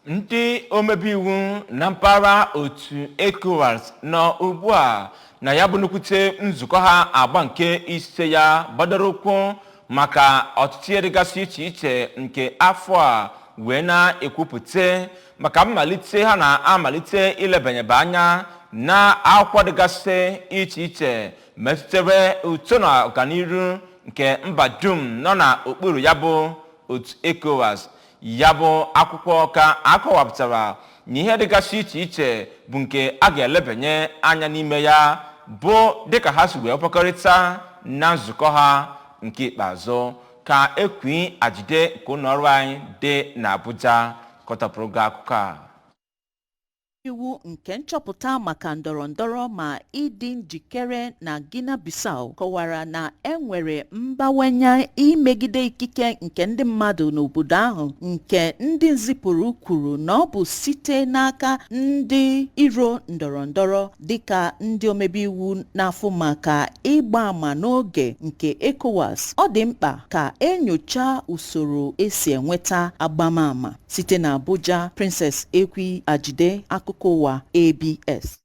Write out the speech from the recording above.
Ndị omebe iwu na mpaghara otu ECOWAS nọ ugbu a na ya bụ nnukwute nzukọ ha agba nke ise ya gbadoro ụkwụ maka ọtụtụ ihe dịgasị iche iche nke afọ a wee na-ekwupụta maka mmalite ha na-amalite ilebanyebe anya na akwụkwọ dịgasị iche iche metụtara uto na ọganiru nke mba dum nọ na okpuru ya bụ otu ECOWAS. Ya bụ akwụkwọ ka akọwapụtara na ihe dịgasị iche iche bụ nke a ga-elebanye anya n'ime ya bụ dịka ha si wee kwekọrịta na nzukọ ha nke ikpeazụ ka ekwi ajide nke ụlọọrụ anyị dị n'Abuja kọtapụrụ gị akụkọ a. Iwu nke nchọpụta maka ndọrọndọrọ ma ịdị njikere na Guinea-Bissau kọwara na enwere mbawanye imegide ikike nke ndị mmadụ n'obodo ahụ nke ndị nzipụrụ kwuru na ọ bụ site n'aka ndị iro ndọrọndọrọ dịka ndị omebe iwu n'afọ maka ịgba ama n'oge nke ECOWAS. Ọ dị mkpa ka enyocha usoro esi enweta agbamama. Site na Abuja, Princess Ekwi Ajide, akụkọ ụwa ABS.